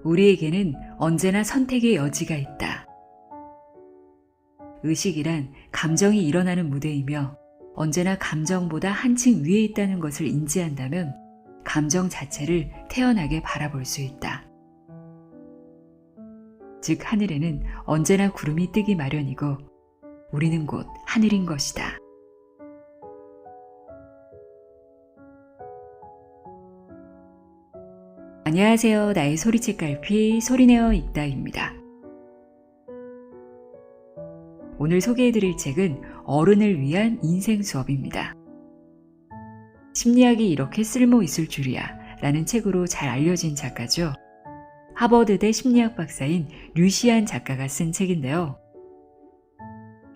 우리에게는 언제나 선택의 여지가 있다. 의식이란 감정이 일어나는 무대이며 언제나 감정보다 한층 위에 있다는 것을 인지한다면 감정 자체를 태연하게 바라볼 수 있다. 즉 하늘에는 언제나 구름이 뜨기 마련이고 우리는 곧 하늘인 것이다. 안녕하세요. 나의 소리책 갈피 소리내어 읽다입니다. 오늘 소개해드릴 책은 어른을 위한 인생 수업입니다. 심리학이 이렇게 쓸모 있을 줄이야 라는 책으로 잘 알려진 작가죠. 하버드대 심리학 박사인 류시안 작가가 쓴 책인데요.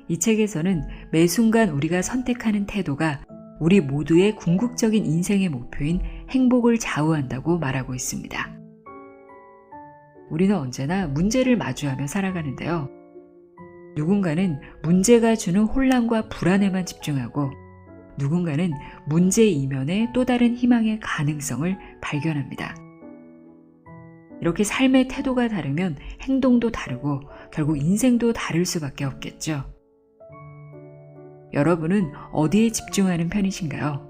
이 책에서는 매 순간 우리가 선택하는 태도가 우리 모두의 궁극적인 인생의 목표인 행복을 좌우한다고 말하고 있습니다. 우리는 언제나 문제를 마주하며 살아가는데요. 누군가는 문제가 주는 혼란과 불안에만 집중하고 누군가는 문제 이면에 또 다른 희망의 가능성을 발견합니다. 이렇게 삶의 태도가 다르면 행동도 다르고 결국 인생도 다를 수밖에 없겠죠. 여러분은 어디에 집중하는 편이신가요?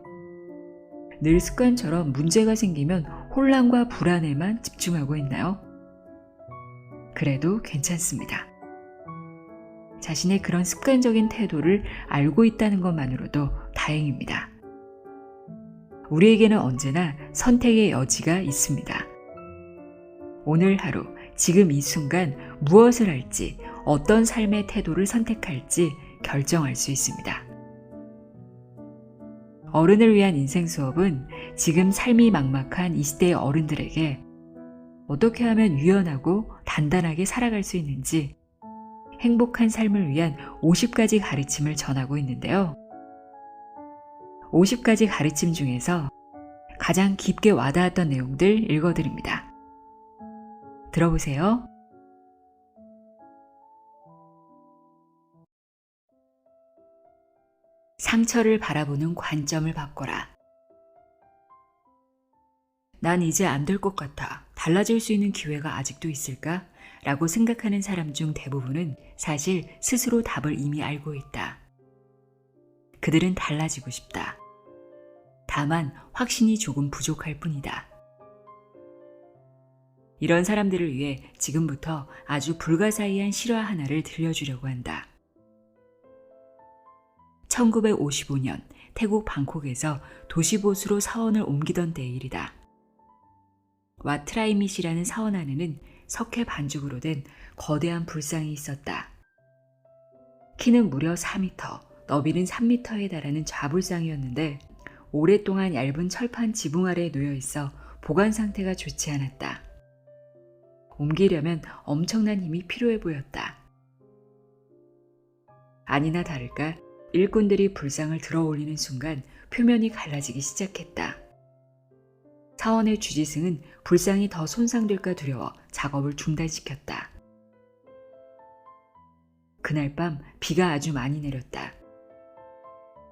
늘 습관처럼 문제가 생기면 혼란과 불안에만 집중하고 있나요? 그래도 괜찮습니다. 자신의 그런 습관적인 태도를 알고 있다는 것만으로도 다행입니다. 우리에게는 언제나 선택의 여지가 있습니다. 오늘 하루, 지금 이 순간 무엇을 할지, 어떤 삶의 태도를 선택할지 결정할 수 있습니다. 어른을 위한 인생 수업은 지금 삶이 막막한 이 시대의 어른들에게 어떻게 하면 유연하고 단단하게 살아갈 수 있는지 행복한 삶을 위한 50가지 가르침을 전하고 있는데요. 50가지 가르침 중에서 가장 깊게 와닿았던 내용들 읽어드립니다. 들어보세요. 상처를 바라보는 관점을 바꿔라. 난 이제 안 될 것 같아. 달라질 수 있는 기회가 아직도 있을까? 라고 생각하는 사람 중 대부분은 사실 스스로 답을 이미 알고 있다. 그들은 달라지고 싶다. 다만 확신이 조금 부족할 뿐이다. 이런 사람들을 위해 지금부터 아주 불가사의한 실화 하나를 들려주려고 한다. 1955년 태국 방콕에서 도시보수로 사원을 옮기던 때의 일이다. 와트라이밋이라는 사원 안에는 석회 반죽으로 된 거대한 불상이 있었다. 키는 무려 4m, 너비는 3m에 달하는 좌불상이었는데 오랫동안 얇은 철판 지붕 아래에 놓여 있어 보관 상태가 좋지 않았다. 옮기려면 엄청난 힘이 필요해 보였다. 아니나 다를까 일꾼들이 불상을 들어 올리는 순간 표면이 갈라지기 시작했다. 사원의 주지승은 불상이 더 손상될까 두려워 작업을 중단시켰다. 그날 밤 비가 아주 많이 내렸다.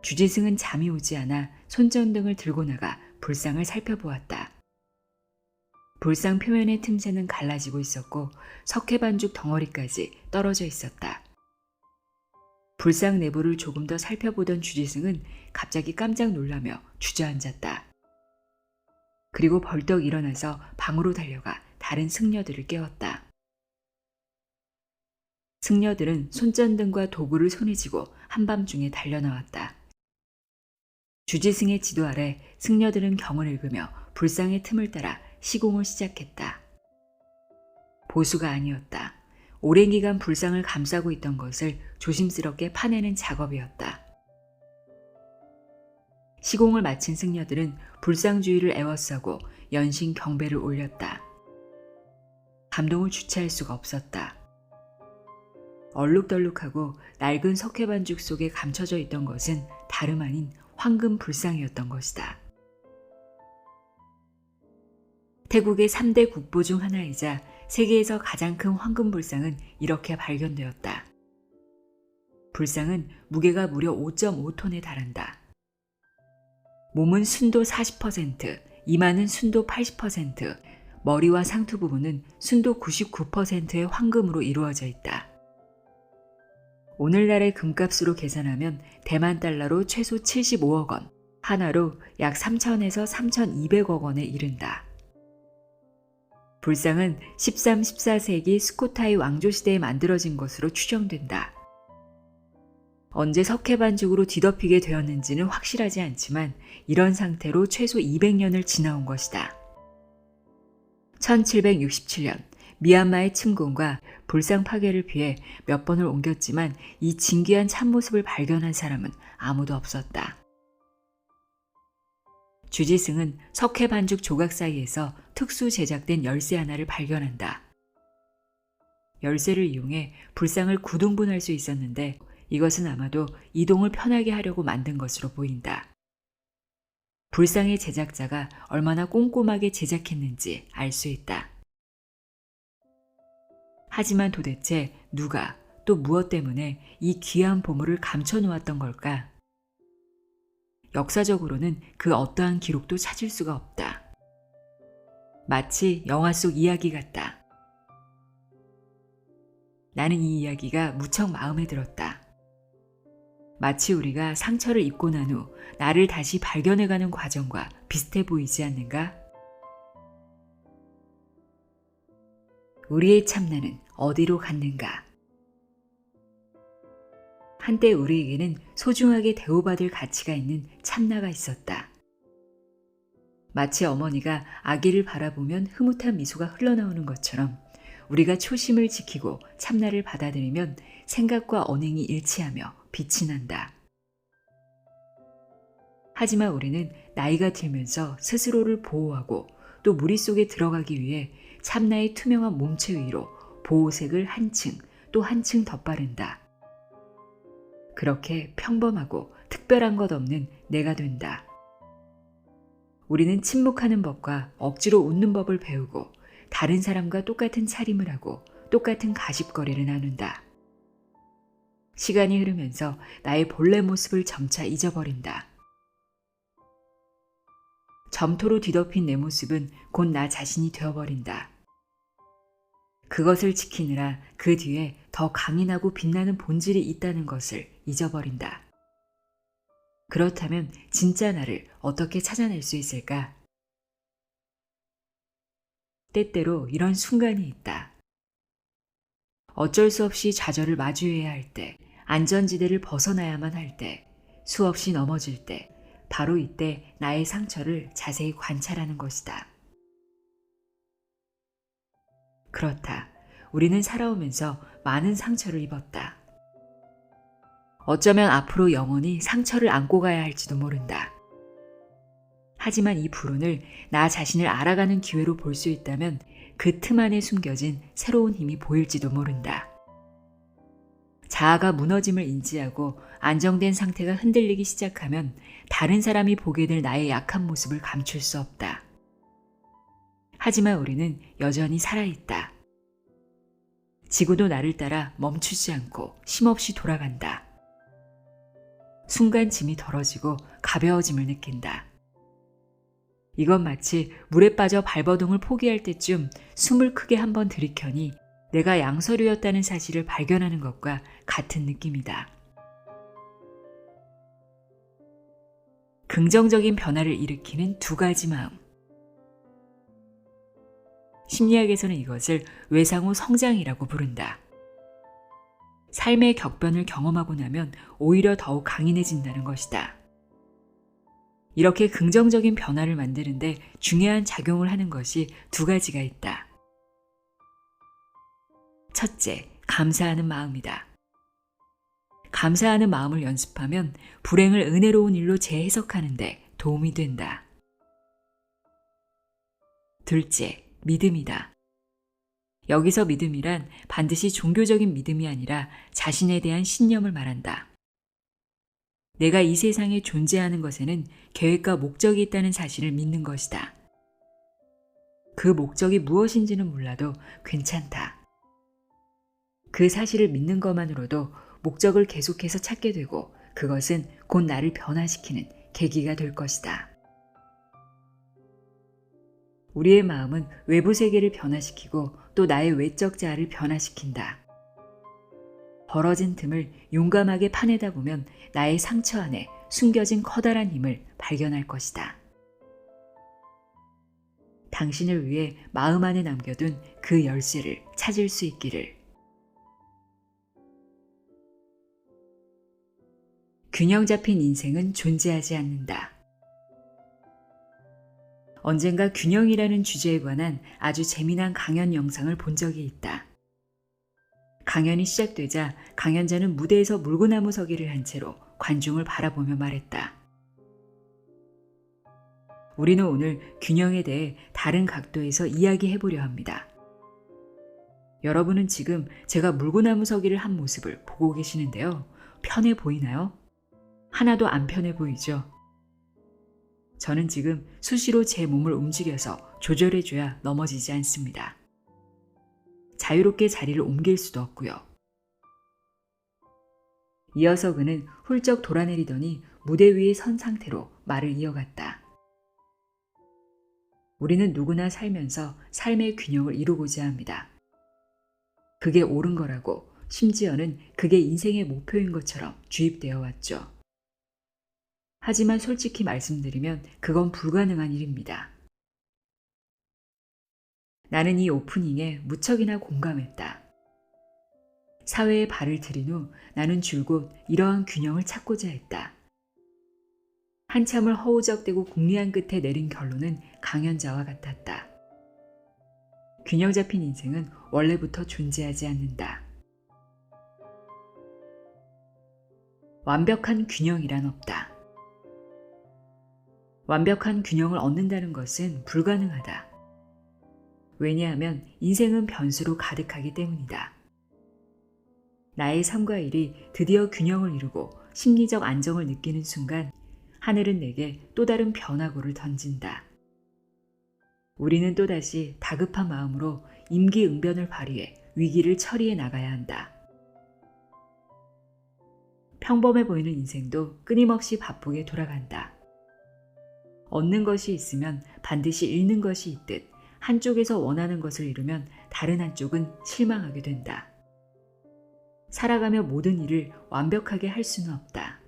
주지승은 잠이 오지 않아 손전등을 들고 나가 불상을 살펴보았다. 불상 표면의 틈새는 갈라지고 있었고 석회반죽 덩어리까지 떨어져 있었다. 불상 내부를 조금 더 살펴보던 주지승은 갑자기 깜짝 놀라며 주저앉았다. 그리고 벌떡 일어나서 방으로 달려가 다른 승려들을 깨웠다. 승려들은 손전등과 도구를 손에 쥐고 한밤중에 달려나왔다. 주지승의 지도 아래 승려들은 경을 읽으며 불상의 틈을 따라 시공을 시작했다. 보수가 아니었다. 오랜 기간 불상을 감싸고 있던 것을 조심스럽게 파내는 작업이었다. 시공을 마친 승려들은 불상 주위를 에워싸고 연신 경배를 올렸다. 감동을 주체할 수가 없었다. 얼룩덜룩하고 낡은 석회반죽 속에 감춰져 있던 것은 다름 아닌 황금 불상이었던 것이다. 태국의 3대 국보 중 하나이자 세계에서 가장 큰 황금 불상은 이렇게 발견되었다. 불상은 무게가 무려 5.5톤에 달한다. 몸은 순도 40%, 이마는 순도 80%, 머리와 상투 부분은 순도 99%의 황금으로 이루어져 있다. 오늘날의 금값으로 계산하면 대만 달러로 최소 75억 원, 하나로 약 3,000에서 3,200억 원에 이른다. 불상은 13, 14세기 스코타이 왕조 시대에 만들어진 것으로 추정된다. 언제 석회반죽으로 뒤덮이게 되었는지는 확실하지 않지만 이런 상태로 최소 200년을 지나온 것이다. 1767년 미얀마의 침공과 불상 파괴를 피해 몇 번을 옮겼지만 이 진귀한 참모습을 발견한 사람은 아무도 없었다. 주지승은 석회 반죽 조각 사이에서 특수 제작된 열쇠 하나를 발견한다. 열쇠를 이용해 불상을 구등분할 수 있었는데 이것은 아마도 이동을 편하게 하려고 만든 것으로 보인다. 불상의 제작자가 얼마나 꼼꼼하게 제작했는지 알 수 있다. 하지만 도대체 누가 또 무엇 때문에 이 귀한 보물을 감춰놓았던 걸까? 역사적으로는 그 어떠한 기록도 찾을 수가 없다. 마치 영화 속 이야기 같다. 나는 이 이야기가 무척 마음에 들었다. 마치 우리가 상처를 입고 난 후 나를 다시 발견해가는 과정과 비슷해 보이지 않는가? 우리의 참나는 어디로 갔는가? 한때 우리에게는 소중하게 대우받을 가치가 있는 참나가 있었다. 마치 어머니가 아기를 바라보면 흐뭇한 미소가 흘러나오는 것처럼 우리가 초심을 지키고 참나를 받아들이면 생각과 언행이 일치하며 빛이 난다. 하지만 우리는 나이가 들면서 스스로를 보호하고 또 무리 속에 들어가기 위해 참나의 투명한 몸체 위로 보호색을 한층 또 한층 덧바른다. 그렇게 평범하고 특별한 것 없는 내가 된다. 우리는 침묵하는 법과 억지로 웃는 법을 배우고 다른 사람과 똑같은 차림을 하고 똑같은 가십거리를 나눈다. 시간이 흐르면서 나의 본래 모습을 점차 잊어버린다. 점토로 뒤덮인 내 모습은 곧 나 자신이 되어버린다. 그것을 지키느라 그 뒤에 더 강인하고 빛나는 본질이 있다는 것을 잊어버린다. 그렇다면 진짜 나를 어떻게 찾아낼 수 있을까? 때때로 이런 순간이 있다. 어쩔 수 없이 좌절을 마주해야 할 때, 안전지대를 벗어나야만 할 때, 수없이 넘어질 때, 바로 이때 나의 상처를 자세히 관찰하는 것이다. 그렇다. 우리는 살아오면서 많은 상처를 입었다. 어쩌면 앞으로 영원히 상처를 안고 가야 할지도 모른다. 하지만 이 불운을 나 자신을 알아가는 기회로 볼 수 있다면 그 틈 안에 숨겨진 새로운 힘이 보일지도 모른다. 자아가 무너짐을 인지하고 안정된 상태가 흔들리기 시작하면 다른 사람이 보게 될 나의 약한 모습을 감출 수 없다. 하지만 우리는 여전히 살아있다. 지구도 나를 따라 멈추지 않고 쉼없이 돌아간다. 순간 짐이 덜어지고 가벼워짐을 느낀다. 이건 마치 물에 빠져 발버둥을 포기할 때쯤 숨을 크게 한번 들이켜니 내가 양서류였다는 사실을 발견하는 것과 같은 느낌이다. 긍정적인 변화를 일으키는 두 가지 마음. 심리학에서는 이것을 외상후 성장이라고 부른다. 삶의 격변을 경험하고 나면 오히려 더욱 강인해진다는 것이다. 이렇게 긍정적인 변화를 만드는데 중요한 작용을 하는 것이 두 가지가 있다. 첫째, 감사하는 마음이다. 감사하는 마음을 연습하면 불행을 은혜로운 일로 재해석하는 데 도움이 된다. 둘째, 믿음이다. 여기서 믿음이란 반드시 종교적인 믿음이 아니라 자신에 대한 신념을 말한다. 내가 이 세상에 존재하는 것에는 계획과 목적이 있다는 사실을 믿는 것이다. 그 목적이 무엇인지는 몰라도 괜찮다. 그 사실을 믿는 것만으로도 목적을 계속해서 찾게 되고 그것은 곧 나를 변화시키는 계기가 될 것이다. 우리의 마음은 외부 세계를 변화시키고 또 나의 외적 자아를 변화시킨다. 벌어진 틈을 용감하게 파내다 보면 나의 상처 안에 숨겨진 커다란 힘을 발견할 것이다. 당신을 위해 마음 안에 남겨둔 그 열쇠를 찾을 수 있기를. 균형 잡힌 인생은 존재하지 않는다. 언젠가 균형이라는 주제에 관한 아주 재미난 강연 영상을 본 적이 있다. 강연이 시작되자 강연자는 무대에서 물구나무 서기를 한 채로 관중을 바라보며 말했다. 우리는 오늘 균형에 대해 다른 각도에서 이야기해보려 합니다. 여러분은 지금 제가 물구나무 서기를 한 모습을 보고 계시는데요. 편해 보이나요? 하나도 안 편해 보이죠? 저는 지금 수시로 제 몸을 움직여서 조절해줘야 넘어지지 않습니다. 자유롭게 자리를 옮길 수도 없고요. 이어서 그는 훌쩍 돌아내리더니 무대 위에 선 상태로 말을 이어갔다. 우리는 누구나 살면서 삶의 균형을 이루고자 합니다. 그게 옳은 거라고, 심지어는 그게 인생의 목표인 것처럼 주입되어 왔죠. 하지만 솔직히 말씀드리면 그건 불가능한 일입니다. 나는 이 오프닝에 무척이나 공감했다. 사회에 발을 들인 후 나는 줄곧 이러한 균형을 찾고자 했다. 한참을 허우적대고 궁리한 끝에 내린 결론은 강연자와 같았다. 균형 잡힌 인생은 원래부터 존재하지 않는다. 완벽한 균형이란 없다. 완벽한 균형을 얻는다는 것은 불가능하다. 왜냐하면 인생은 변수로 가득하기 때문이다. 나의 삶과 일이 드디어 균형을 이루고 심리적 안정을 느끼는 순간 하늘은 내게 또 다른 변화구를 던진다. 우리는 또다시 다급한 마음으로 임기응변을 발휘해 위기를 처리해 나가야 한다. 평범해 보이는 인생도 끊임없이 바쁘게 돌아간다. 얻는 것이 있으면 반드시 잃는 것이 있듯 한쪽에서 원하는 것을 이루면 다른 한쪽은 실망하게 된다. 살아가며 모든 일을 완벽하게 할 수는 없다.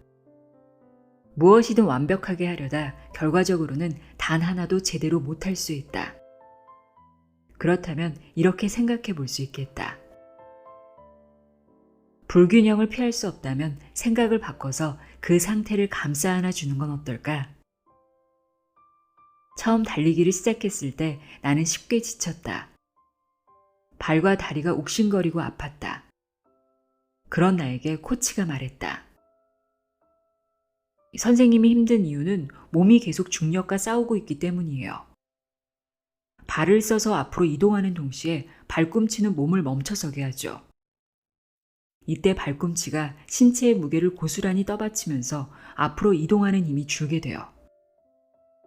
무엇이든 완벽하게 하려다 결과적으로는 단 하나도 제대로 못할 수 있다. 그렇다면 이렇게 생각해 볼 수 있겠다. 불균형을 피할 수 없다면 생각을 바꿔서 그 상태를 감싸 안아 주는 건 어떨까? 처음 달리기를 시작했을 때 나는 쉽게 지쳤다. 발과 다리가 욱신거리고 아팠다. 그런 나에게 코치가 말했다. 선생님이 힘든 이유는 몸이 계속 중력과 싸우고 있기 때문이에요. 발을 써서 앞으로 이동하는 동시에 발꿈치는 몸을 멈춰서게 하죠. 이때 발꿈치가 신체의 무게를 고스란히 떠받치면서 앞으로 이동하는 힘이 줄게 돼요.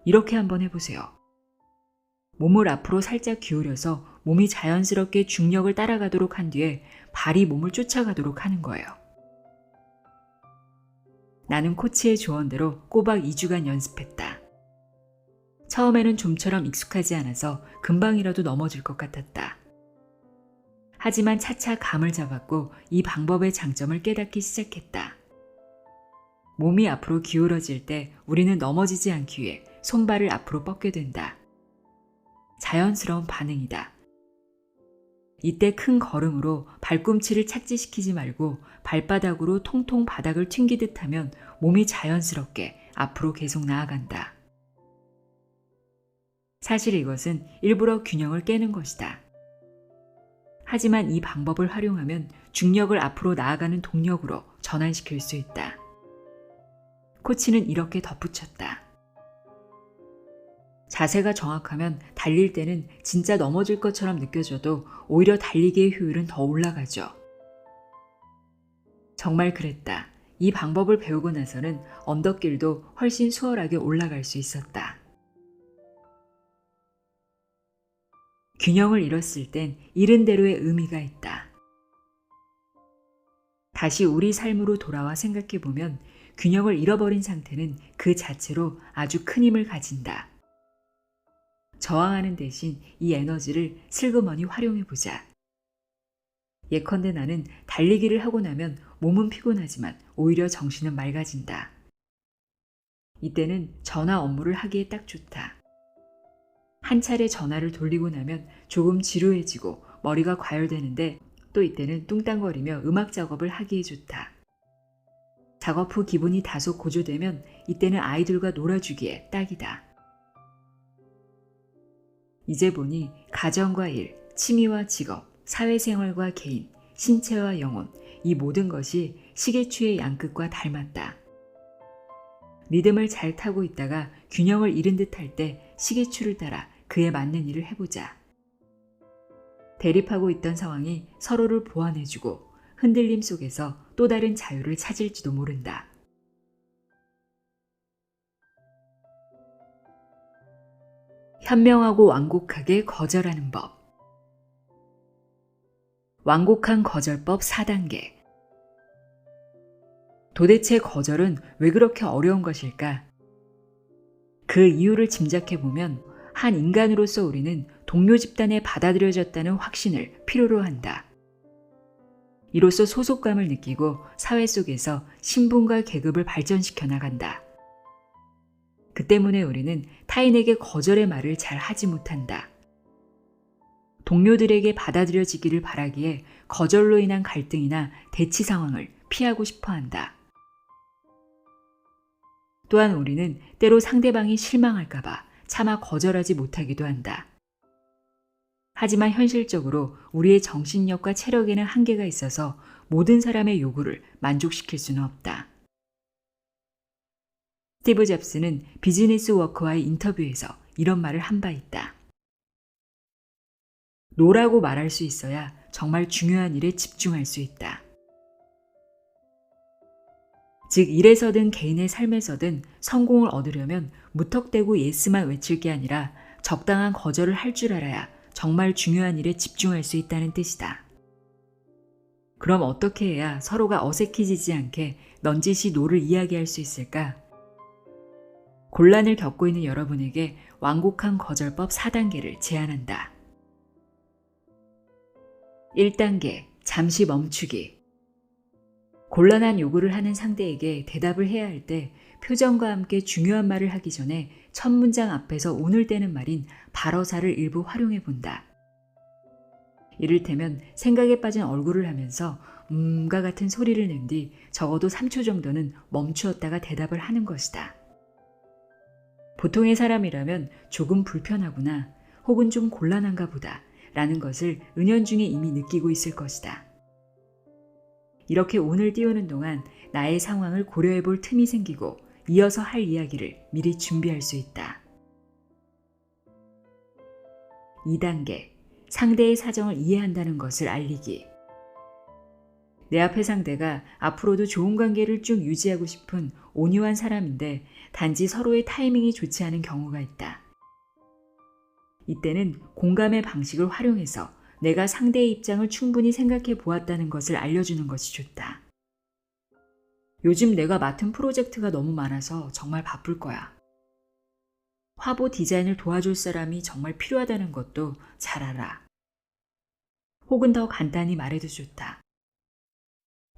이렇게 한번 해보세요. 몸을 앞으로 살짝 기울여서 몸이 자연스럽게 중력을 따라가도록 한 뒤에 발이 몸을 쫓아가도록 하는 거예요. 나는 코치의 조언대로 꼬박 2주간 연습했다. 처음에는 좀처럼 익숙하지 않아서 금방이라도 넘어질 것 같았다. 하지만 차차 감을 잡았고 이 방법의 장점을 깨닫기 시작했다. 몸이 앞으로 기울어질 때 우리는 넘어지지 않기 위해 손발을 앞으로 뻗게 된다. 자연스러운 반응이다. 이때 큰 걸음으로 발꿈치를 착지시키지 말고 발바닥으로 통통 바닥을 튕기듯 하면 몸이 자연스럽게 앞으로 계속 나아간다. 사실 이것은 일부러 균형을 깨는 것이다. 하지만 이 방법을 활용하면 중력을 앞으로 나아가는 동력으로 전환시킬 수 있다. 코치는 이렇게 덧붙였다. 자세가 정확하면 달릴 때는 진짜 넘어질 것처럼 느껴져도 오히려 달리기의 효율은 더 올라가죠. 정말 그랬다. 이 방법을 배우고 나서는 언덕길도 훨씬 수월하게 올라갈 수 있었다. 균형을 잃었을 땐 잃은 대로의 의미가 있다. 다시 우리 삶으로 돌아와 생각해보면 균형을 잃어버린 상태는 그 자체로 아주 큰 힘을 가진다. 저항하는 대신 이 에너지를 슬그머니 활용해보자. 예컨대 나는 달리기를 하고 나면 몸은 피곤하지만 오히려 정신은 맑아진다. 이때는 전화 업무를 하기에 딱 좋다. 한 차례 전화를 돌리고 나면 조금 지루해지고 머리가 과열되는데 또 이때는 뚱땅거리며 음악 작업을 하기에 좋다. 작업 후 기분이 다소 고조되면 이때는 아이들과 놀아주기에 딱이다. 이제 보니 가정과 일, 취미와 직업, 사회생활과 개인, 신체와 영혼, 이 모든 것이 시계추의 양끝과 닮았다. 리듬을 잘 타고 있다가 균형을 잃은 듯 할 때 시계추를 따라 그에 맞는 일을 해보자. 대립하고 있던 상황이 서로를 보완해주고 흔들림 속에서 또 다른 자유를 찾을지도 모른다. 현명하고 완곡하게 거절하는 법. 완곡한 거절법 4단계. 도대체 거절은 왜 그렇게 어려운 것일까? 그 이유를 짐작해보면 한 인간으로서 우리는 동료 집단에 받아들여졌다는 확신을 필요로 한다. 이로써 소속감을 느끼고 사회 속에서 신분과 계급을 발전시켜 나간다. 그 때문에 우리는 타인에게 거절의 말을 잘 하지 못한다. 동료들에게 받아들여지기를 바라기에 거절로 인한 갈등이나 대치 상황을 피하고 싶어 한다. 또한 우리는 때로 상대방이 실망할까봐 차마 거절하지 못하기도 한다. 하지만 현실적으로 우리의 정신력과 체력에는 한계가 있어서 모든 사람의 요구를 만족시킬 수는 없다. 스티브 잡스는 비즈니스 워커와의 인터뷰에서 이런 말을 한 바 있다. 노라고 말할 수 있어야 정말 중요한 일에 집중할 수 있다. 즉 일에서든 개인의 삶에서든 성공을 얻으려면 무턱대고 예스만 외칠 게 아니라 적당한 거절을 할 줄 알아야 정말 중요한 일에 집중할 수 있다는 뜻이다. 그럼 어떻게 해야 서로가 어색해지지 않게 넌지시 노를 이야기할 수 있을까? 곤란을 겪고 있는 여러분에게 완곡한 거절법 4단계를 제안한다. 1단계, 잠시 멈추기. 곤란한 요구를 하는 상대에게 대답을 해야 할 때 표정과 함께 중요한 말을 하기 전에 첫 문장 앞에서 운을 떼는 말인 발어사를 일부 활용해 본다. 이를테면 생각에 빠진 얼굴을 하면서 가 같은 소리를 낸 뒤 적어도 3초 정도는 멈추었다가 대답을 하는 것이다. 보통의 사람이라면 조금 불편하구나 혹은 좀 곤란한가 보다 라는 것을 은연중에 이미 느끼고 있을 것이다. 이렇게 운을 띄우는 동안 나의 상황을 고려해 볼 틈이 생기고 이어서 할 이야기를 미리 준비할 수 있다. 2단계, 상대의 사정을 이해한다는 것을 알리기. 내 앞의 상대가 앞으로도 좋은 관계를 쭉 유지하고 싶은 온유한 사람인데 단지 서로의 타이밍이 좋지 않은 경우가 있다. 이때는 공감의 방식을 활용해서 내가 상대의 입장을 충분히 생각해 보았다는 것을 알려주는 것이 좋다. 요즘 내가 맡은 프로젝트가 너무 많아서 정말 바쁠 거야. 화보 디자인을 도와줄 사람이 정말 필요하다는 것도 잘 알아. 혹은 더 간단히 말해도 좋다.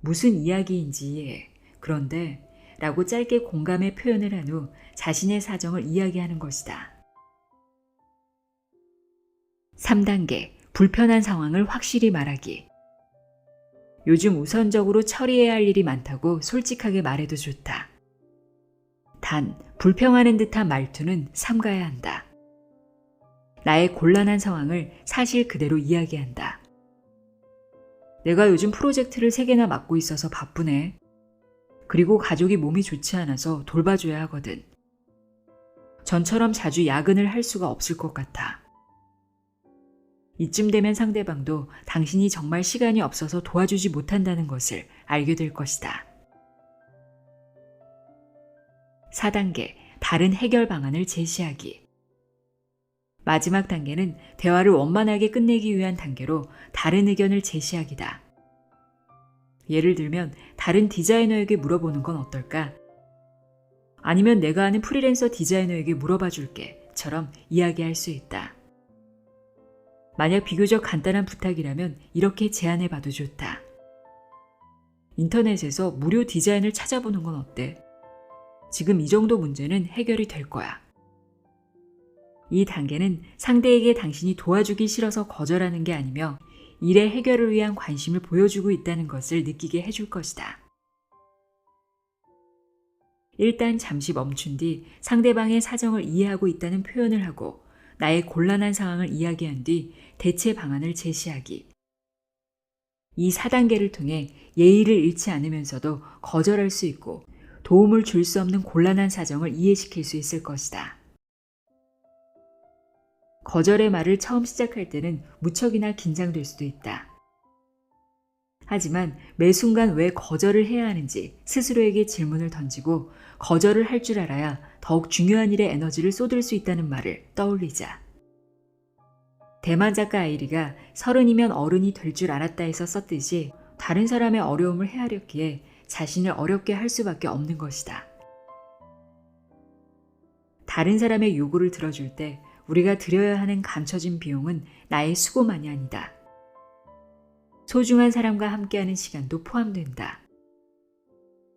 무슨 이야기인지, 그런데 라고 짧게 공감의 표현을 한 후 자신의 사정을 이야기하는 것이다. 3단계, 불편한 상황을 확실히 말하기. 요즘 우선적으로 처리해야 할 일이 많다고 솔직하게 말해도 좋다. 단, 불평하는 듯한 말투는 삼가야 한다. 나의 곤란한 상황을 사실 그대로 이야기한다. 내가 요즘 프로젝트를 3개나 맡고 있어서 바쁘네. 그리고 가족이 몸이 좋지 않아서 돌봐줘야 하거든. 전처럼 자주 야근을 할 수가 없을 것 같아. 이쯤 되면 상대방도 당신이 정말 시간이 없어서 도와주지 못한다는 것을 알게 될 것이다. 4단계, 다른 해결 방안을 제시하기. 마지막 단계는 대화를 원만하게 끝내기 위한 단계로 다른 의견을 제시하기다. 예를 들면 다른 디자이너에게 물어보는 건 어떨까? 아니면 내가 아는 프리랜서 디자이너에게 물어봐 줄게. 답처럼 이야기할 수 있다. 만약 비교적 간단한 부탁이라면 이렇게 제안해 봐도 좋다. 인터넷에서 무료 디자인을 찾아보는 건 어때? 지금 이 정도 문제는 해결이 될 거야. 이 단계는 상대에게 당신이 도와주기 싫어서 거절하는 게 아니며 일의 해결을 위한 관심을 보여주고 있다는 것을 느끼게 해줄 것이다. 일단 잠시 멈춘 뒤 상대방의 사정을 이해하고 있다는 표현을 하고 나의 곤란한 상황을 이야기한 뒤 대체 방안을 제시하기. 이 4단계를 통해 예의를 잃지 않으면서도 거절할 수 있고 도움을 줄 수 없는 곤란한 사정을 이해시킬 수 있을 것이다. 거절의 말을 처음 시작할 때는 무척이나 긴장될 수도 있다. 하지만 매 순간 왜 거절을 해야 하는지 스스로에게 질문을 던지고 거절을 할 줄 알아야 더욱 중요한 일에 에너지를 쏟을 수 있다는 말을 떠올리자. 대만 작가 아이리가 30이면 어른이 될 줄 알았다에서 썼듯이 다른 사람의 어려움을 헤아렸기에 자신을 어렵게 할 수밖에 없는 것이다. 다른 사람의 요구를 들어줄 때 우리가 들여야 하는 감춰진 비용은 나의 수고만이 아니다. 소중한 사람과 함께하는 시간도 포함된다.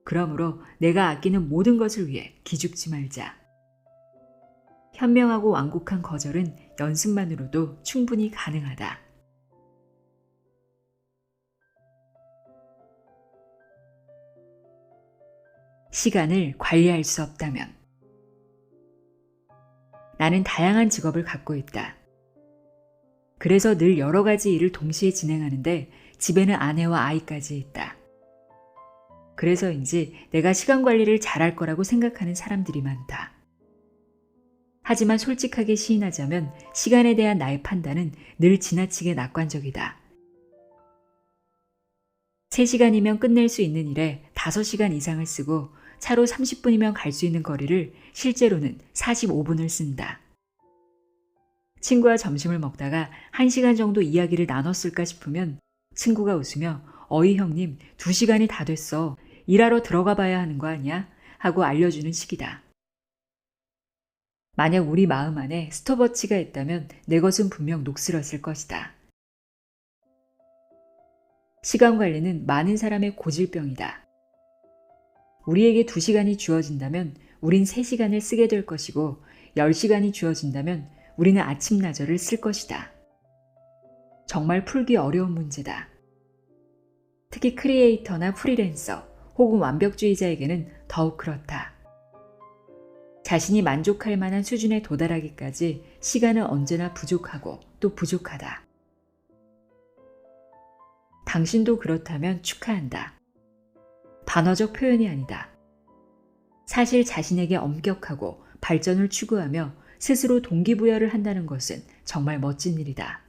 그러므로 내가 아끼는 모든 것을 위해 기죽지 말자. 현명하고 완곡한 거절은 연습만으로도 충분히 가능하다. 시간을 관리할 수 없다면 나는 다양한 직업을 갖고 있다. 그래서 늘 여러 가지 일을 동시에 진행하는데 집에는 아내와 아이까지 있다. 그래서인지 내가 시간 관리를 잘할 거라고 생각하는 사람들이 많다. 하지만 솔직하게 시인하자면 시간에 대한 나의 판단은 늘 지나치게 낙관적이다. 3시간이면 끝낼 수 있는 일에 5시간 이상을 쓰고 차로 30분이면 갈 수 있는 거리를 실제로는 45분을 쓴다. 친구와 점심을 먹다가 1시간 정도 이야기를 나눴을까 싶으면 친구가 웃으며 어이 형님 2시간이 다 됐어. 일하러 들어가 봐야 하는 거 아니야? 하고 알려주는 시기다. 만약 우리 마음 안에 스톱워치가 있다면 내 것은 분명 녹슬었을 것이다. 시간 관리는 많은 사람의 고질병이다. 우리에게 2시간이 주어진다면 우린 3시간을 쓰게 될 것이고 10시간이 주어진다면 우리는 아침나절을 쓸 것이다. 정말 풀기 어려운 문제다. 특히 크리에이터나 프리랜서 혹은 완벽주의자에게는 더욱 그렇다. 자신이 만족할 만한 수준에 도달하기까지 시간은 언제나 부족하고 또 부족하다. 당신도 그렇다면 축하한다. 반어적 표현이 아니다. 사실 자신에게 엄격하고 발전을 추구하며 스스로 동기부여를 한다는 것은 정말 멋진 일이다.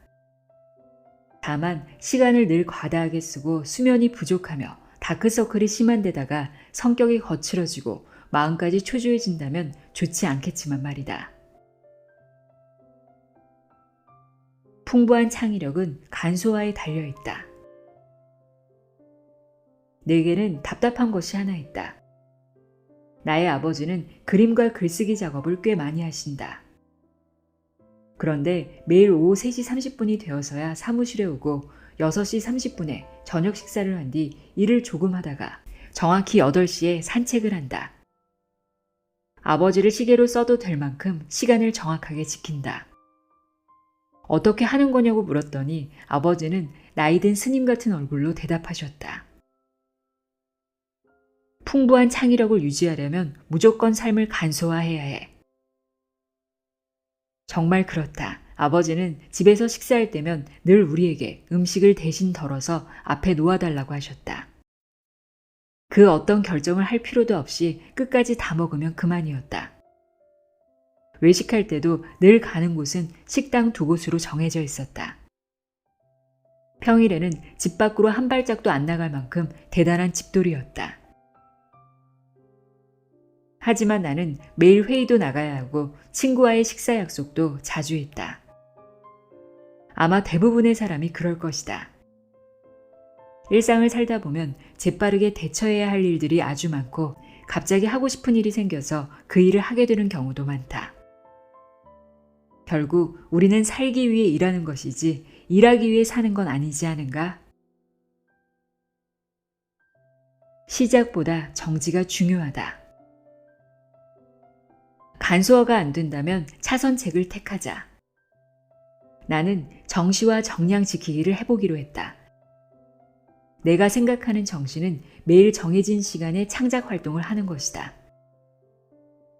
다만 시간을 늘 과다하게 쓰고 수면이 부족하며 다크서클이 심한 데다가 성격이 거칠어지고 마음까지 초조해진다면 좋지 않겠지만 말이다. 풍부한 창의력은 간소화에 달려있다. 내게는 답답한 것이 하나 있다. 나의 아버지는 그림과 글쓰기 작업을 꽤 많이 하신다. 그런데 매일 오후 3시 30분이 되어서야 사무실에 오고 6시 30분에 저녁 식사를 한 뒤 일을 조금 하다가 정확히 8시에 산책을 한다. 아버지를 시계로 써도 될 만큼 시간을 정확하게 지킨다. 어떻게 하는 거냐고 물었더니 아버지는 나이든 스님 같은 얼굴로 대답하셨다. 풍부한 창의력을 유지하려면 무조건 삶을 간소화해야 해. 정말 그렇다. 아버지는 집에서 식사할 때면 늘 우리에게 음식을 대신 덜어서 앞에 놓아달라고 하셨다. 그 어떤 결정을 할 필요도 없이 끝까지 다 먹으면 그만이었다. 외식할 때도 늘 가는 곳은 식당 2곳으로 정해져 있었다. 평일에는 집 밖으로 한 발짝도 안 나갈 만큼 대단한 집돌이였다. 하지만 나는 매일 회의도 나가야 하고 친구와의 식사 약속도 자주 있다. 아마 대부분의 사람이 그럴 것이다. 일상을 살다 보면 재빠르게 대처해야 할 일들이 아주 많고 갑자기 하고 싶은 일이 생겨서 그 일을 하게 되는 경우도 많다. 결국 우리는 살기 위해 일하는 것이지 일하기 위해 사는 건 아니지 않은가? 시작보다 정지가 중요하다. 간소화가 안 된다면 차선책을 택하자. 나는 정시와 정량 지키기를 해보기로 했다. 내가 생각하는 정시는 매일 정해진 시간에 창작 활동을 하는 것이다.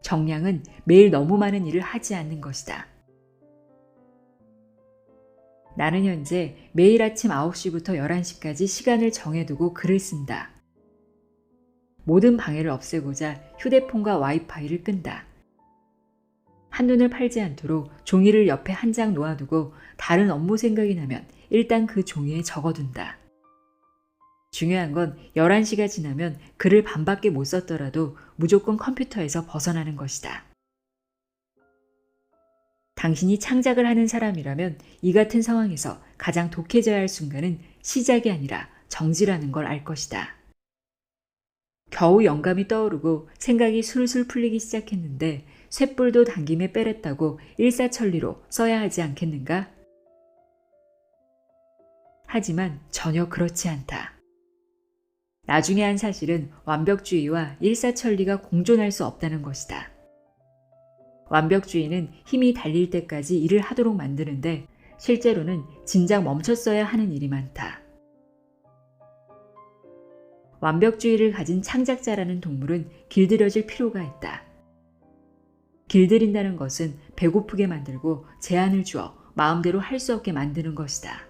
정량은 매일 너무 많은 일을 하지 않는 것이다. 나는 현재 매일 아침 9시부터 11시까지 시간을 정해두고 글을 쓴다. 모든 방해를 없애고자 휴대폰과 와이파이를 끈다. 한눈을 팔지 않도록 종이를 옆에 한 장 놓아두고 다른 업무 생각이 나면 일단 그 종이에 적어둔다. 중요한 건 11시가 지나면 글을 반밖에 못 썼더라도 무조건 컴퓨터에서 벗어나는 것이다. 당신이 창작을 하는 사람이라면 이 같은 상황에서 가장 독해져야 할 순간은 시작이 아니라 정지라는 걸 알 것이다. 겨우 영감이 떠오르고 생각이 술술 풀리기 시작했는데 쇳불도 당김에 빼랬다고 일사천리로 써야 하지 않겠는가? 하지만 전혀 그렇지 않다. 나중에 한 사실은 완벽주의와 일사천리가 공존할 수 없다는 것이다. 완벽주의는 힘이 달릴 때까지 일을 하도록 만드는데 실제로는 진작 멈췄어야 하는 일이 많다. 완벽주의를 가진 창작자라는 동물은 길들여질 필요가 있다. 길들인다는 것은 배고프게 만들고 제한을 주어 마음대로 할 수 없게 만드는 것이다.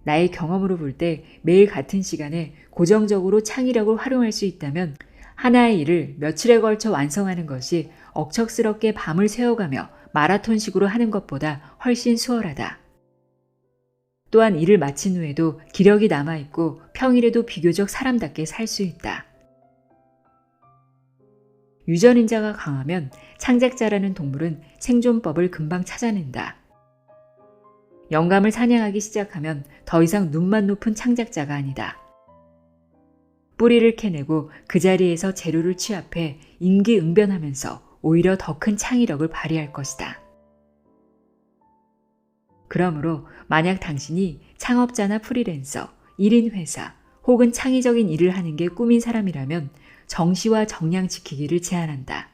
나의 경험으로 볼 때 매일 같은 시간에 고정적으로 창의력을 활용할 수 있다면 하나의 일을 며칠에 걸쳐 완성하는 것이 억척스럽게 밤을 새워가며 마라톤식으로 하는 것보다 훨씬 수월하다. 또한 일을 마친 후에도 기력이 남아있고 평일에도 비교적 사람답게 살 수 있다. 유전인자가 강하면 창작자라는 동물은 생존법을 금방 찾아낸다. 영감을 사냥하기 시작하면 더 이상 눈만 높은 창작자가 아니다. 뿌리를 캐내고 그 자리에서 재료를 취합해 임기응변하면서 오히려 더 큰 창의력을 발휘할 것이다. 그러므로 만약 당신이 창업자나 프리랜서, 1인 회사 혹은 창의적인 일을 하는 게 꿈인 사람이라면 정시와 정량 지키기를 제안한다.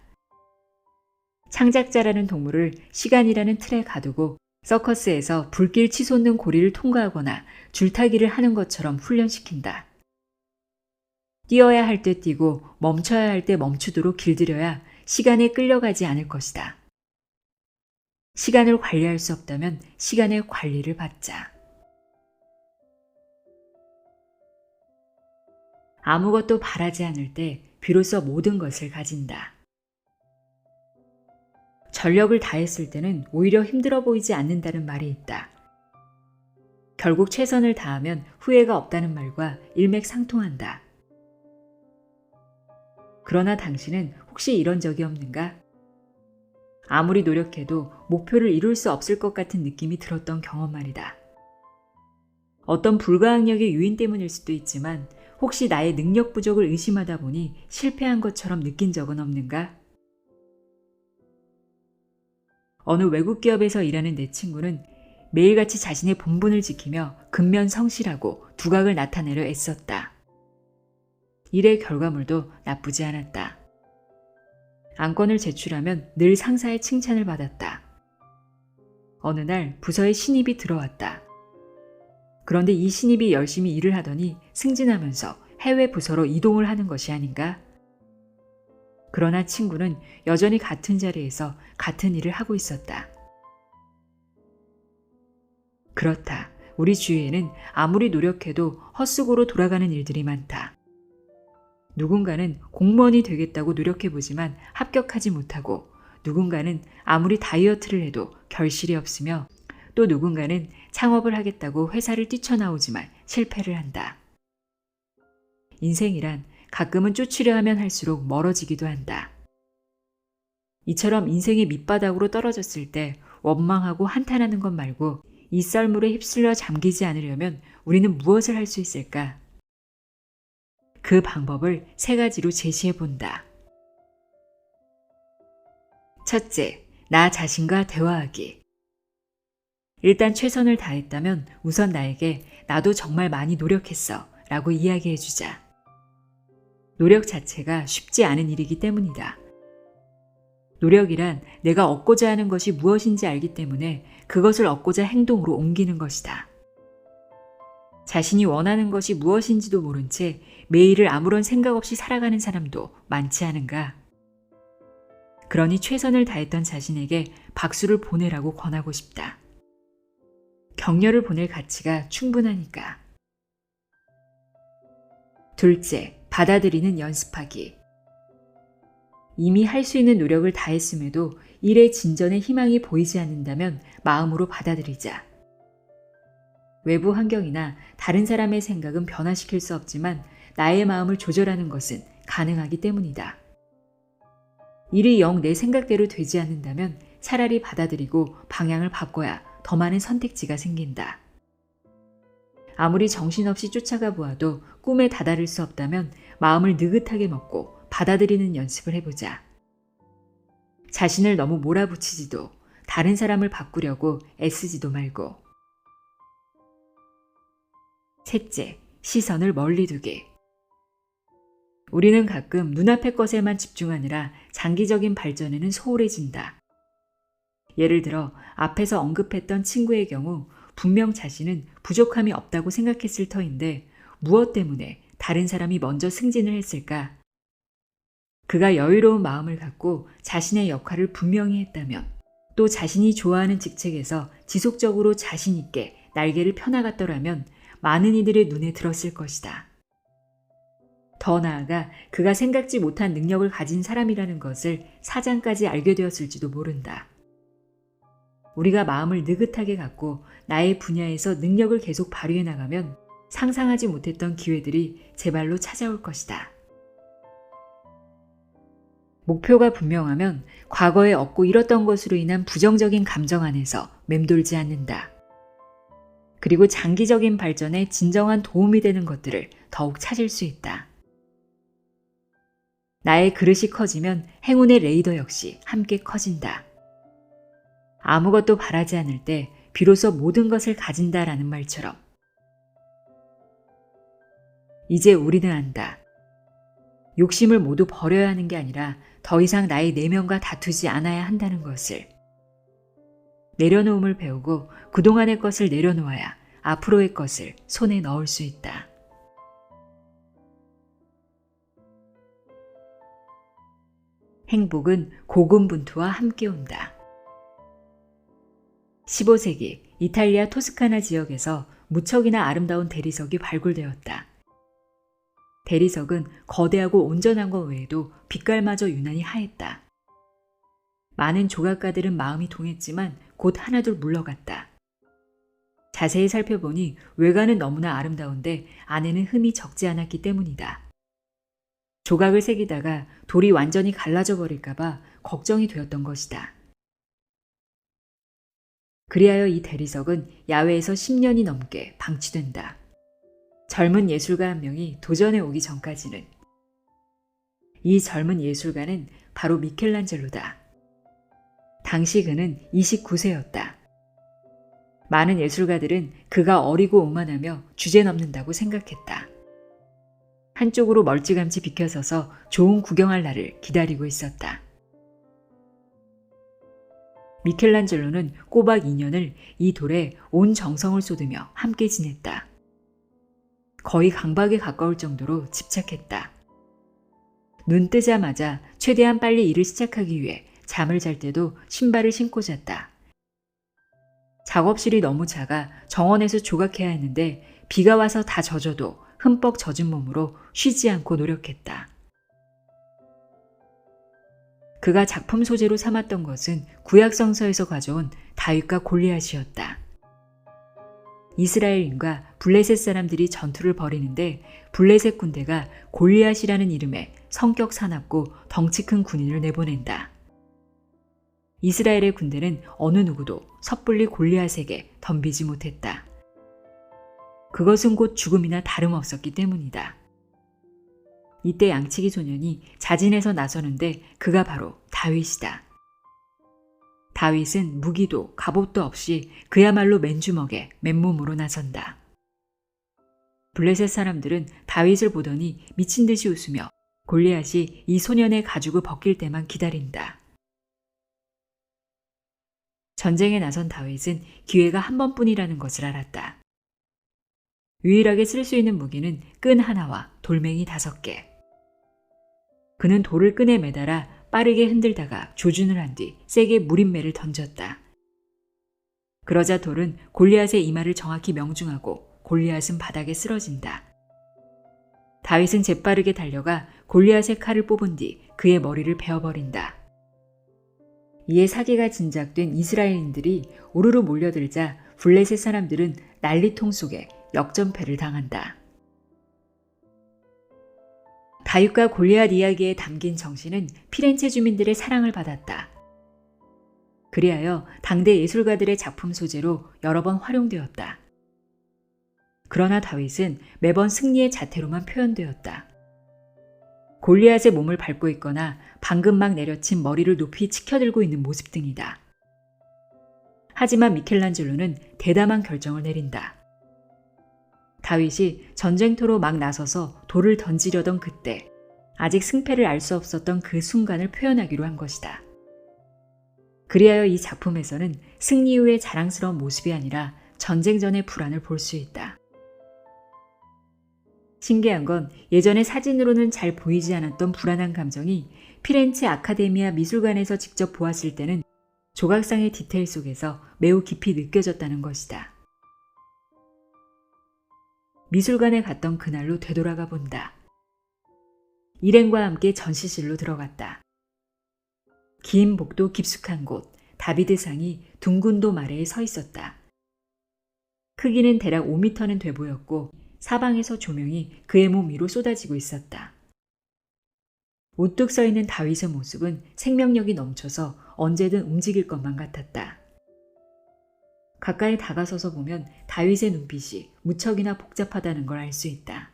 창작자라는 동물을 시간이라는 틀에 가두고 서커스에서 불길 치솟는 고리를 통과하거나 줄타기를 하는 것처럼 훈련시킨다. 뛰어야 할 때 뛰고 멈춰야 할 때 멈추도록 길들여야 시간에 끌려가지 않을 것이다. 시간을 관리할 수 없다면 시간의 관리를 받자. 아무것도 바라지 않을 때 비로소 모든 것을 가진다. 전력을 다했을 때는 오히려 힘들어 보이지 않는다는 말이 있다. 결국 최선을 다하면 후회가 없다는 말과 일맥상통한다. 그러나 당신은 혹시 이런 적이 없는가? 아무리 노력해도 목표를 이룰 수 없을 것 같은 느낌이 들었던 경험 말이다. 어떤 불가항력의 요인 때문일 수도 있지만 혹시 나의 능력 부족을 의심하다 보니 실패한 것처럼 느낀 적은 없는가? 어느 외국 기업에서 일하는 내 친구는 매일같이 자신의 본분을 지키며 근면성실하고 두각을 나타내려 애썼다. 일의 결과물도 나쁘지 않았다. 안건을 제출하면 늘 상사의 칭찬을 받았다. 어느 날 부서에 신입이 들어왔다. 그런데 이 신입이 열심히 일을 하더니 승진하면서 해외 부서로 이동을 하는 것이 아닌가? 그러나 친구는 여전히 같은 자리에서 같은 일을 하고 있었다. 그렇다. 우리 주위에는 아무리 노력해도 헛수고로 돌아가는 일들이 많다. 누군가는 공무원이 되겠다고 노력해보지만 합격하지 못하고 누군가는 아무리 다이어트를 해도 결실이 없으며 또 누군가는 창업을 하겠다고 회사를 뛰쳐나오지만 실패를 한다. 인생이란 가끔은 쫓으려 하면 할수록 멀어지기도 한다. 이처럼 인생의 밑바닥으로 떨어졌을 때 원망하고 한탄하는 것 말고 이 썰물에 휩쓸려 잠기지 않으려면 우리는 무엇을 할 수 있을까? 그 방법을 3가지로 제시해 본다. 첫째, 나 자신과 대화하기. 일단 최선을 다했다면 우선 나에게 나도 정말 많이 노력했어 라고 이야기해주자. 노력 자체가 쉽지 않은 일이기 때문이다. 노력이란 내가 얻고자 하는 것이 무엇인지 알기 때문에 그것을 얻고자 행동으로 옮기는 것이다. 자신이 원하는 것이 무엇인지도 모른 채 매일을 아무런 생각 없이 살아가는 사람도 많지 않은가? 그러니 최선을 다했던 자신에게 박수를 보내라고 권하고 싶다. 격려를 보낼 가치가 충분하니까. 둘째, 받아들이는 연습하기. 이미 할 수 있는 노력을 다했음에도 일의 진전에 희망이 보이지 않는다면 마음으로 받아들이자. 외부 환경이나 다른 사람의 생각은 변화시킬 수 없지만 나의 마음을 조절하는 것은 가능하기 때문이다. 일이 영 내 생각대로 되지 않는다면 차라리 받아들이고 방향을 바꿔야 더 많은 선택지가 생긴다. 아무리 정신없이 쫓아가 보아도 꿈에 다다를 수 없다면 마음을 느긋하게 먹고 받아들이는 연습을 해보자. 자신을 너무 몰아붙이지도 다른 사람을 바꾸려고 애쓰지도 말고. 셋째, 시선을 멀리 두기. 우리는 가끔 눈앞의 것에만 집중하느라 장기적인 발전에는 소홀해진다. 예를 들어 앞에서 언급했던 친구의 경우 분명 자신은 부족함이 없다고 생각했을 터인데 무엇 때문에 다른 사람이 먼저 승진을 했을까? 그가 여유로운 마음을 갖고 자신의 역할을 분명히 했다면, 또 자신이 좋아하는 직책에서 지속적으로 자신 있게 날개를 펴나갔더라면 많은 이들의 눈에 들었을 것이다. 더 나아가 그가 생각지 못한 능력을 가진 사람이라는 것을 사장까지 알게 되었을지도 모른다. 우리가 마음을 느긋하게 갖고 나의 분야에서 능력을 계속 발휘해 나가면 상상하지 못했던 기회들이 제 발로 찾아올 것이다. 목표가 분명하면 과거에 얻고 잃었던 것으로 인한 부정적인 감정 안에서 맴돌지 않는다. 그리고 장기적인 발전에 진정한 도움이 되는 것들을 더욱 찾을 수 있다. 나의 그릇이 커지면 행운의 레이더 역시 함께 커진다. 아무것도 바라지 않을 때 비로소 모든 것을 가진다라는 말처럼. 이제 우리는 안다. 욕심을 모두 버려야 하는 게 아니라 더 이상 나의 내면과 다투지 않아야 한다는 것을. 내려놓음을 배우고 그동안의 것을 내려놓아야 앞으로의 것을 손에 넣을 수 있다. 행복은 고군분투와 함께 온다. 15세기 이탈리아 토스카나 지역에서 무척이나 아름다운 대리석이 발굴되었다. 대리석은 거대하고 온전한 것 외에도 빛깔마저 유난히 하했다. 많은 조각가들은 마음이 동했지만 곧 하나둘 물러갔다. 자세히 살펴보니 외관은 너무나 아름다운데 안에는 흠이 적지 않았기 때문이다. 조각을 새기다가 돌이 완전히 갈라져 버릴까봐 걱정이 되었던 것이다. 그리하여 이 대리석은 야외에서 10년이 넘게 방치된다. 젊은 예술가 한 명이 도전해 오기 전까지는. 이 젊은 예술가는 바로 미켈란젤로다. 당시 그는 29세였다. 많은 예술가들은 그가 어리고 오만하며 주제넘는다고 생각했다. 한쪽으로 멀찌감치 비켜서서 좋은 구경할 날을 기다리고 있었다. 미켈란젤로는 꼬박 2년을 이 돌에 온 정성을 쏟으며 함께 지냈다. 거의 강박에 가까울 정도로 집착했다. 눈 뜨자마자 최대한 빨리 일을 시작하기 위해 잠을 잘 때도 신발을 신고 잤다. 작업실이 너무 작아 정원에서 조각해야 했는데 비가 와서 다 젖어도 흠뻑 젖은 몸으로 쉬지 않고 노력했다. 그가 작품 소재로 삼았던 것은 구약성서에서 가져온 다윗과 골리앗이었다. 이스라엘인과 블레셋 사람들이 전투를 벌이는데 블레셋 군대가 골리앗이라는 이름의 성격 사납고 덩치 큰 군인을 내보낸다. 이스라엘의 군대는 어느 누구도 섣불리 골리앗에게 덤비지 못했다. 그것은 곧 죽음이나 다름없었기 때문이다. 이때 양치기 소년이 자진해서 나서는데 그가 바로 다윗이다. 다윗은 무기도 갑옷도 없이 그야말로 맨주먹에 맨몸으로 나선다. 블레셋 사람들은 다윗을 보더니 미친 듯이 웃으며 골리앗이 이 소년의 가죽을 벗길 때만 기다린다. 전쟁에 나선 다윗은 기회가 한 번뿐이라는 것을 알았다. 유일하게 쓸 수 있는 무기는 끈 하나와 돌멩이 5개. 그는 돌을 끈에 매달아 빠르게 흔들다가 조준을 한 뒤 세게 무림매를 던졌다. 그러자 돌은 골리앗의 이마를 정확히 명중하고 골리앗은 바닥에 쓰러진다. 다윗은 재빠르게 달려가 골리앗의 칼을 뽑은 뒤 그의 머리를 베어버린다. 이에 사기가 진작된 이스라엘인들이 우르르 몰려들자 블레셋 사람들은 난리통 속에 역전패를 당한다. 다윗과 골리앗 이야기에 담긴 정신은 피렌체 주민들의 사랑을 받았다. 그리하여 당대 예술가들의 작품 소재로 여러 번 활용되었다. 그러나 다윗은 매번 승리의 자태로만 표현되었다. 골리앗의 몸을 밟고 있거나 방금 막 내려친 머리를 높이 치켜들고 있는 모습 등이다. 하지만 미켈란젤로는 대담한 결정을 내린다. 다윗이 전쟁터로 막 나서서 돌을 던지려던 그때 아직 승패를 알 수 없었던 그 순간을 표현하기로 한 것이다. 그리하여 이 작품에서는 승리 후의 자랑스러운 모습이 아니라 전쟁 전의 불안을 볼 수 있다. 신기한 건 예전에 사진으로는 잘 보이지 않았던 불안한 감정이 피렌체 아카데미아 미술관에서 직접 보았을 때는 조각상의 디테일 속에서 매우 깊이 느껴졌다는 것이다. 미술관에 갔던 그날로 되돌아가 본다. 일행과 함께 전시실로 들어갔다. 긴 복도 깊숙한 곳, 다비드상이 둥근 돔 아래에 서 있었다. 크기는 대략 5m는 돼 보였고 사방에서 조명이 그의 몸 위로 쏟아지고 있었다. 우뚝 서 있는 다윗의 모습은 생명력이 넘쳐서 언제든 움직일 것만 같았다. 가까이 다가서서 보면 다윗의 눈빛이 무척이나 복잡하다는 걸 알 수 있다.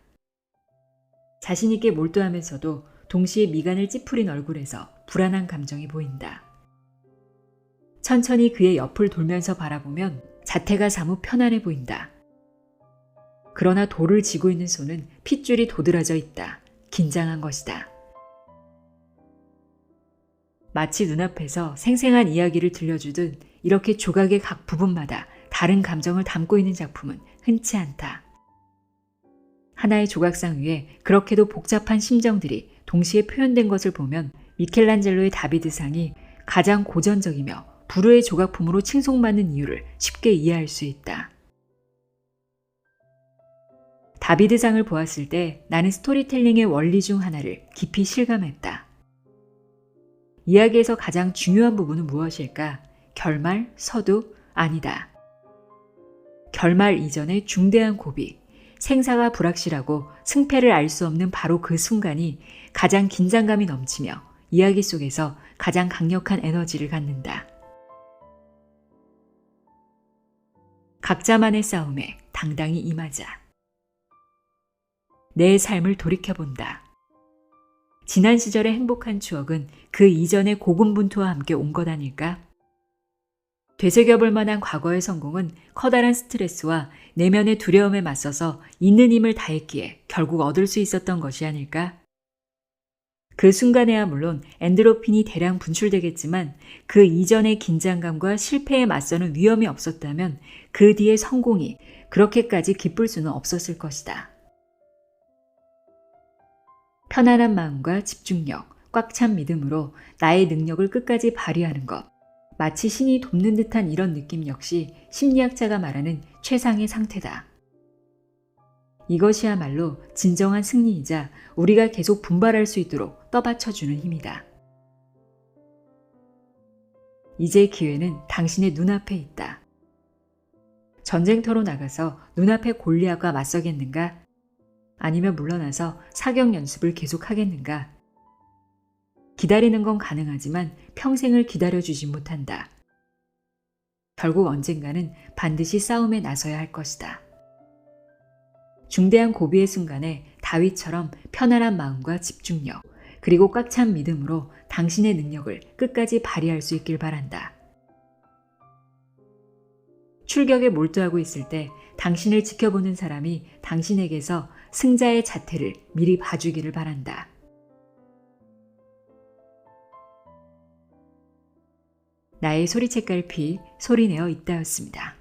자신있게 몰두하면서도 동시에 미간을 찌푸린 얼굴에서 불안한 감정이 보인다. 천천히 그의 옆을 돌면서 바라보면 자태가 사뭇 편안해 보인다. 그러나 돌을 쥐고 있는 손은 핏줄이 도드라져 있다. 긴장한 것이다. 마치 눈앞에서 생생한 이야기를 들려주듯 이렇게 조각의 각 부분마다 다른 감정을 담고 있는 작품은 흔치 않다. 하나의 조각상 위에 그렇게도 복잡한 심정들이 동시에 표현된 것을 보면 미켈란젤로의 다비드상이 가장 고전적이며 불후의 조각품으로 칭송받는 이유를 쉽게 이해할 수 있다. 다비드상을 보았을 때 나는 스토리텔링의 원리 중 하나를 깊이 실감했다. 이야기에서 가장 중요한 부분은 무엇일까? 결말, 서두? 아니다. 결말 이전의 중대한 고비, 생사가 불확실하고 승패를 알 수 없는 바로 그 순간이 가장 긴장감이 넘치며 이야기 속에서 가장 강력한 에너지를 갖는다. 각자만의 싸움에 당당히 임하자. 내 삶을 돌이켜본다. 지난 시절의 행복한 추억은 그 이전의 고군분투와 함께 온 것 아닐까? 되새겨볼 만한 과거의 성공은 커다란 스트레스와 내면의 두려움에 맞서서 있는 힘을 다했기에 결국 얻을 수 있었던 것이 아닐까? 그 순간에야 물론 엔드로핀이 대량 분출되겠지만 그 이전의 긴장감과 실패에 맞서는 위험이 없었다면 그 뒤의 성공이 그렇게까지 기쁠 수는 없었을 것이다. 편안한 마음과 집중력, 꽉 찬 믿음으로 나의 능력을 끝까지 발휘하는 것. 마치 신이 돕는 듯한 이런 느낌 역시 심리학자가 말하는 최상의 상태다. 이것이야말로 진정한 승리이자 우리가 계속 분발할 수 있도록 떠받쳐주는 힘이다. 이제 기회는 당신의 눈앞에 있다. 전쟁터로 나가서 눈앞에 골리앗과 맞서겠는가? 아니면 물러나서 사격 연습을 계속하겠는가? 기다리는 건 가능하지만 평생을 기다려주지 못한다. 결국 언젠가는 반드시 싸움에 나서야 할 것이다. 중대한 고비의 순간에 다윗처럼 편안한 마음과 집중력, 그리고 꽉 찬 믿음으로 당신의 능력을 끝까지 발휘할 수 있길 바란다. 출격에 몰두하고 있을 때 당신을 지켜보는 사람이 당신에게서 승자의 자태를 미리 봐주기를 바란다. 나의 소리책갈피 소리내어 있다였습니다.